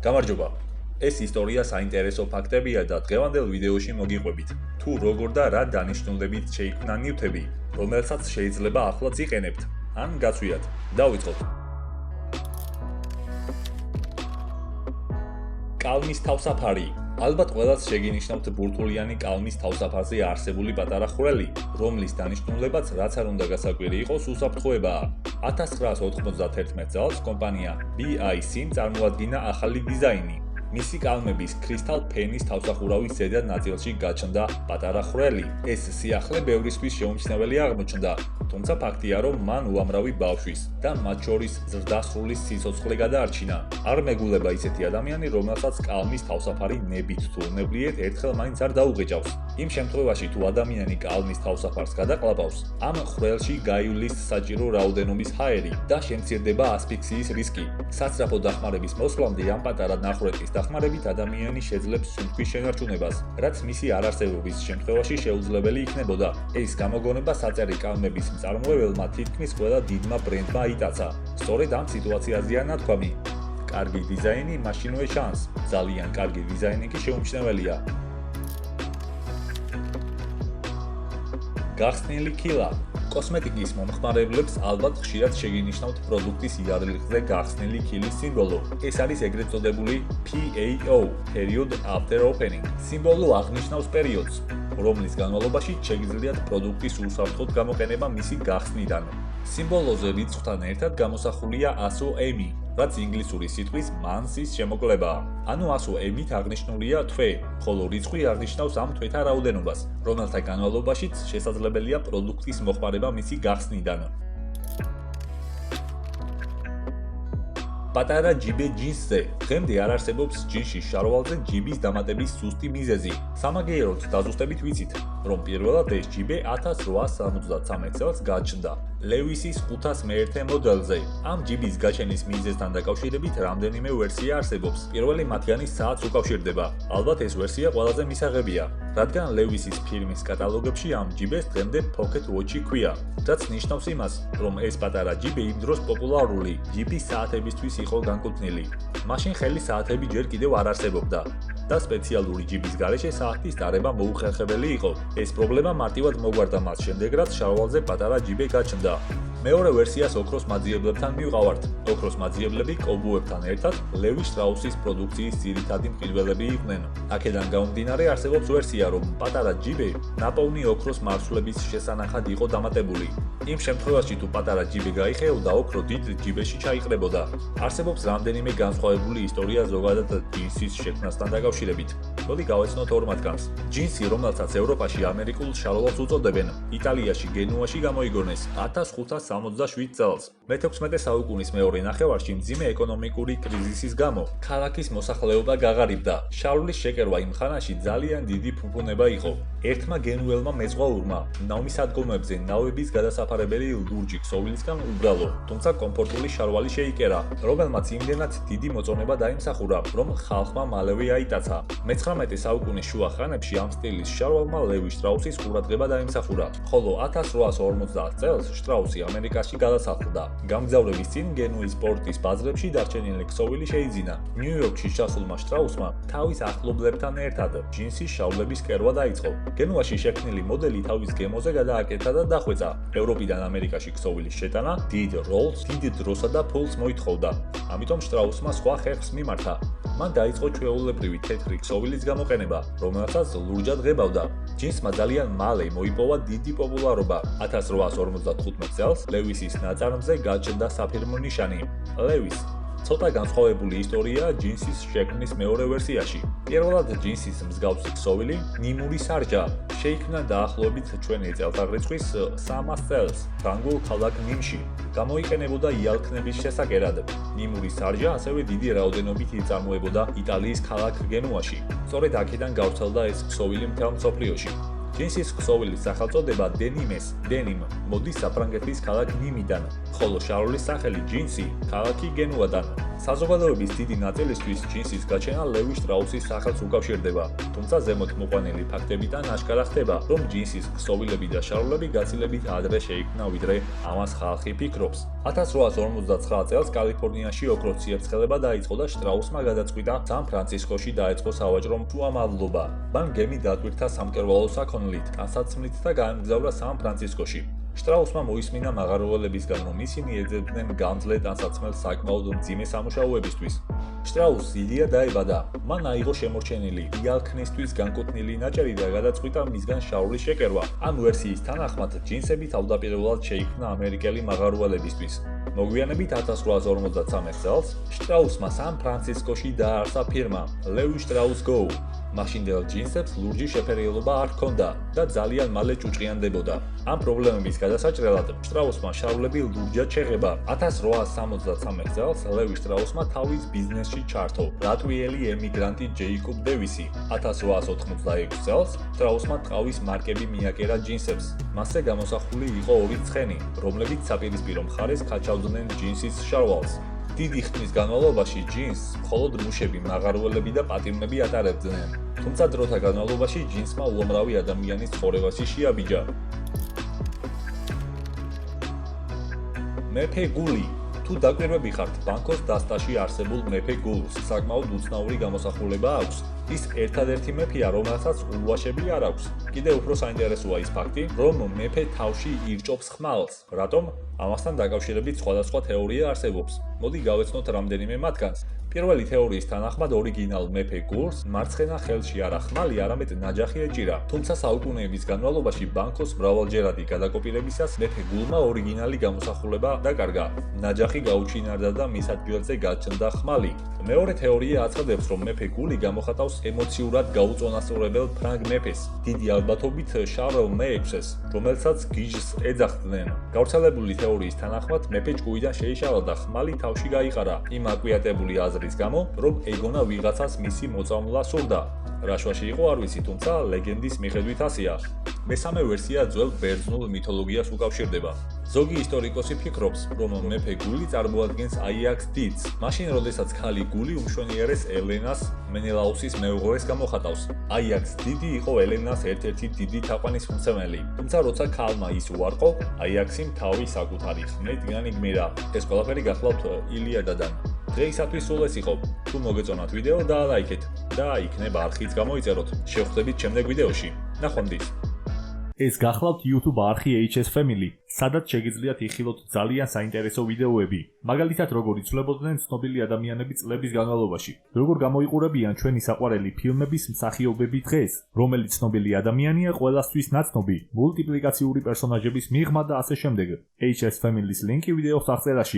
გამარჯობა. ეს ისტორია საინტერესო ფაქტებია და დღევანდელ ვიდეოში მოგიყვებით. თუ როგორ და რა დანიშნულებით შეიქმნა ნივთები, რომელსაც შეიძლება ახლაც იყენებთ, ან გაცვიათ. დავიწყოთ. კალმის თავსაფარი. ალბათ ყველას შეგინიშნავთ ბურთულიანი კალმის თავსაფარზე არსებული პატარა ხვრელი, რომლის დანიშნულებაც რაც არ უნდა გასაკვირი იყოს უსაფრთხოებაა. 1991 წელს კომპანია BIC წარმოადგინა ახალი დიზაინი. მისი კალმების ქრისტალ ფენის თავსახურავის ზედა ნაწილში გაჩნდა პატარა ხვრელი. ეს სიახლე ბევრისთვის შეუმჩნეველი აღმოჩნდა, თუმცა ფაქტია, რომ მან უამრავი ბავშვის და მათ შორის ზრდასრული სიცოცხლე გადაარჩინა. არ მეგულება ისეთი ადამიანი, რომელსაც კალმის თავსაფარი ნებით თუ უნებლიეთ ერთხელ მაინც არ დაუღეჭავს. იმ შემთხვევაში, თუ ადამიანი კალმის თავსაფარს გადაყლაპავს, ამ ხვრელში გაივლის საჭირო რაოდენობის ჰაერი და შემცირდება ასფიქსიის რისკი. სასწრაფო დახმარების მოსვლამდე ამ პატარა ნახვრეთის დახმარებით ადამიანი შეძლებს სუნთქვის შენარჩუნებას, რაც მისი არარსებობის შემთხვევაში შეუძლებელი იქნებოდა. ეს გამოგონება საწერი კალმების მწარმოებელმა თითქმის ყველა დიდმა ბრენდმა აიტაცა. სწორედ ამ სიტუაციაზეა ნათქვამი. კარგი დიზაინი მაშინვე ჩანს, ძალიან კარგი დიზაინი კი შეუმჩნეველია. გახსნილი ქილა. კოსმეტიკის მომხმარებლებს ალბათ ხშირად შეგინიშნავთ პროდუქტის იარაღზე გახსნილი ქილის სიმბოლო. ეს არის ეგრეთ წოდებული PAO (Period After Opening). სიმბოლო აღნიშნავს პერიოდს, რომლის განმავლობაში შეგიძლიათ პროდუქტის უსაფრთხოდ გამოყენება მისი გახსნიდან. სიმბოლოზე რიცხვთან ერთად გამოსახულია 100M, რაც ინგლისური სიტყვის months-ის შემოკლებაა. ანუ 100M-ით აღნიშნულია თვე, ხოლო რიცხვი აღნიშნავს ამ თვეთა რაოდენობას, რომელთა განმავლობაშიც შესაძლებელია პროდუქტის მოხმარება მისი გახსნიდან. პატარა ჯიბე ჯინსზე. დღემდე არ არსებობს ჯინსის შარვალზე ჯიბის დამატების ზუსტი მიზეზი. სამაგიეროდ დაზუსტებით ვიცით, რომ პირველად ეს ჯიბე 1873 წელს გაჩნდა ლევისის 501 მოდელზე. ამ ჯიბის გაჩენის მიზეზთან დაკავშირებით რამდენიმე ვერსია არსებობს. პირველი მათგანი საათს უკავშირდება. ალბათ ეს ვერსია ყველაზე მისაღებია, რადგან ლევისის ფირმის კატალოგებში ამ ჯიბეს დღემდე Pocket Watch-ი ჰქვია, რაც ნიშნავს იმას, რომ ეს პატარა ჯიბე იმ დროს პოპულარული ჯიბის საათებისთვის იყო განკუთვნილი. მაშინ ხელი საათები ჯერ კიდევ არ არსებობდა და სპეციალური ჯიბის გარეშე საათის ტარება მოუხერხებელი იყო. ეს პრობლემა მარტივად მოგვარდა მას შემდეგ, რაც შარვალზე პატარა ჯიბე გაჩნდა. მეორე ვერსიას ოქროს მაძიებლებთან მივყავართ. ოქროს მაძიებლები კობუებთან ერთად ლევი შტრაუსის პროდუქციის ძირითადი მყიდველები იყვნენ. აქედან გამომდინარე არსებობს ვერსია, რომ პატარა ჯიბე ნაპოვნი ოქროს მარცვლების შესანახად იყო დამატებული. იმ შემთხვევაში, თუ პატარა ჯიბე გაიხეოდა, ოქრო დიდ ჯიბეში ჩაიყრებოდა. არსებობს რამდენიმე განსხვავებული ისტორია ზოგადად ჯინსის შექმნასთან დაკავშირებით. მოდი გავეცნოთ ორ მათგანს. ჯინსი, რომელსაც ევროპაში ამერიკულ შარვალს უწოდებენ, იტალიაში გენუაში გამოიგონეს 1567 წელს. მე-16 საუკუნის მეორე ნახევარში მძიმე ეკონომიკური კრიზისის გამო ქალაქის მოსახლეობა გაღარიბდა. შარვლის შეკერვა იმ ხანაში ძალიან დიდი ფუფუნება იყო. ერთმა გენუელმა მეზღვაურმა ნავმისადგომებზე ნავების გადასაფარებელი ლურჯი ქსოვილისგან უბრალო, თუმცა კომფორტული შარვალი შეიკერა, რომელმაც იმდენად დიდი მოწონება დაიმსახურა, რომ ხალხმა მალევე აიტაცა. მე-19 საუკუნის შუა ხანებში ამ სტილის შარვალმა ლევი შტრაუსის ყურადღება დაიმსახურა, ხოლო 1850 წელს შტრაუსი ამერიკაში გადასახლდა. გამგზავრების წინ გენუის პორტის ბაზრებში დარჩენილი ქსოვილი შეიძინა. ნიუ-იორკში ჩასულმა შტრაუსმა თავის ახლობლებთან ერთად ჯინსის შავლების კერვა დაიწყო. გენუაში შექმნილი მოდელი თავის გემოზე გადააკეთა და დახვეწა. ევროპიდან ამერიკაში ქსოვილის შეტანა დიდ როლს, დიდ დროსა და ფულს მოითხოვდა. ამიტომ შტრაუსმა სხვა ხერხს მიმართა. მან დაიწყო ჩვეულებრივი თეთრი ქსოვილის გამოყენება, რომელსაც ლურჯად ღებავდა. ჯინსმა ძალიან მალე მოიპოვა დიდი პოპულარობა. 1855 წელს ლევისის ნაწარმზე გაჩნდა საფირმო ნიშანი. ლევის ცოტა განსხვავებული ისტორიაა ჯინსის შექმნის მეორე ვერსიაში. პირველად ჯინსის მსგავსი ქსოვილი, ნიმური სარჯა, შეიქმნა დაახლოებით ჩვენი წელთაღრიცხვის 300 წელს ფრანგულ ქალაქ ნიმში. გამოიყენებოდა იალქნების შესაკერად. ნიმური სარჯა ასევე დიდი რაოდენობით იწარმოებოდა იტალიის ქალაქ გენუაში. სწორედ აქედან გავრცელდა ეს ქსოვილი მთელ მსოფლიოში. ჯინსის ქსოვილის სახელწოდება დენიმ მოდის საფრანგეთის ქალაქ ნიმიდან, ხოლო შარვლის სახელი ჯინსი ქალაქი გენუადან. საზოგადოების დიდი ნაწილისთვის ჯინსის გაჩენა ლევი შტრაუსის სახელს უკავშირდება, თუმცა ზემოთ მოყვანილი ფაქტებიდან აშკარა ხდება, რომ ჯინსის ქსოვილები და შარულები გაცილებით ადრე შეიქმნა, ვიდრე ამას ხალხი ფიქრობს. 1859 წელს კალიფორნიაში ოქროს ციებ-ცხელება დაიწყო და შტრაუსმა გადაწყვიტა სან-ფრანცისკოში დაეწყო სავაჭრო შუამავლობა. მან გემი დატვირთა სამკერვალო საქონლით, ტანსაცმლით და გაემგზავრა სან-ფრანცისკოში. შტრაუსმა მოისმინა მაღაროველებისგან, რომ ისინი ეძებდნენ გამძლე ტანსაცმელს საკმაოდ მძიმე სამუშაოებისთვის. შტრაუსს ილია დაებადა, მან აიღო შემორჩენილი იალქნისთვის განკუთვნილი ნაჭერი და გადაწყვიტა მისგან შაურის შეკერვა. ამ ვერსიის თანახმად ჯინსები თავდაპირველად შეიქმნა ამერიკელი მაღაროველებისთვის. მოგვიანებით 1853 წელს შტრაუსმა სან-ფრანცისკოში დააარსა ფირმა ლევი შტრაუს გო. მაშინდელ ჯინსებს ლურჯი შეფერილობა არ ჰქონდა და ძალიან მალე ჭუჭყიანდებოდა. ამ პრობლემების გადასაჭრელად შტრაუსმა შარულები ლურჯად შეღება. 1873 წელს ლევი შტრაუსმა თავის ბიზნესში ჩართო ლატვიელი ემიგრანტი ჯეიკობ დევისი. 1886 წელს შტრაუსმა ტყავის მარკები მიაკერა ჯინსებს. მასზე გამოსახული იყო ორი ცხენი, რომლებიც საპირისპირო მხარეს ქაჩავდნენ ჯინსის შარვალს. დიდი ხნის განმავლობაში ჯინსს მხოლოდ მუშები, მაღაროველები და პატიმრები ატარებდნენ. თუმცა დროთა განმავლობაში ჯინსმა უამრავი ადამიანის ცხოვრებაში შეაბიჯა. მეფე გული. თუ დაკვირვები ხართ ბანკოს დასტაში არსებულ მეფე გულს, საკმაოდ უცნაური გამოსახულება აქვს. ის ერთადერთი მეფეა, რომელსაც ულვაშები არ აქვს. კიდევ უფრო საინტერესოა ის ფაქტი, რომ მეფე თავში ირჭობს ხმალს. რატომ? ამასთან დაკავშირებით სხვადასხვა თეორია არსებობს. მოდი გავეცნოთ რამდენიმე მათგანს. პირველი თეორიის თანახმად ორიგინალ მეფე გულს მარცხენა ხელში არა ხმალი, არამედ ნაჯახი ეჭირა. თუმცა საუკუნეების განმავლობაში ბანკოს მრავალჯერადი გადაკოპირებისას მეფე გულმა ორიგინალი გამოსახულება დაკარგა. ნაჯახი გაუჩინარდა და მის ადგილზე გაჩნდა ხმალი. მეორე თეორია აცხადებს, რომ მეფე გული გამოხატავს ემოციურად გაუწონასწორებელ ფრანგ მეფეს, დიდი ალბათობით შარლ მეექვსეს, რომელსაც გიჟს ეძახდნენ. გავრცელებული თეორიის თანახმად მეფე ჭკუიდან შეიშალა და ხმალი თავში გაიყარა იმ აკვიატებული აზრის გამო, რომ ეგონა ვიღაცას მისი მოწამვლა სურდა. რაშვაში იყო არ ვიცი, თუმცა ლეგენდის მიხედვით ასეა. მესამე ვერსია ძველ ბერძნულ მითოლოგიას უკავშირდება. ზოგი ისტორიკოსი ფიქრობს, რომ მეფე გული წარმოადგენს აიაქს დიდს. მაშინ, როდესაც ქალი გული უმშვენიერეს ელენას მენელაუსის მეუღლეს გამოხატავს. აიაქს დიდი იყო ელენას ერთ-ერთი დიდი თაყვანისმცემელი. თუმცა როცა ქალმა ის უარყო, აიაქსიმ თავი საკუთარი ხმლით განიგმირა. ეს ყველაფერი გახლავთ ილიადადან. დღეისათვის სულ ეს იყო. თუ მოგეწონათ ვიდეო, დაალაიქეთ და იქნებ არხიც გამოიწეროთ. შევხვდებით შემდეგ ვიდეოში. ნახვამდის. ეს გახლავთ YouTube არხი HS Family, სადაც შეგიძლიათ იხილოთ ძალიან საინტერესო ვიდეოები. მაგალითად, როგორ იცვლებოდნენ ცნობილი ადამიანები წლების განმავლობაში, როგორ გამოიყურებიან ჩვენი საყვარელი ფილმების მსახიობები დღეს, რომელი ცნობილი ადამიანია ყველასთვის ნაცნობი, მულტიპლიკაციური პერსონაჟების მიღმა და ასე შემდეგ. HS Family-ს ლინკი ვიდეოს აღწერაშია.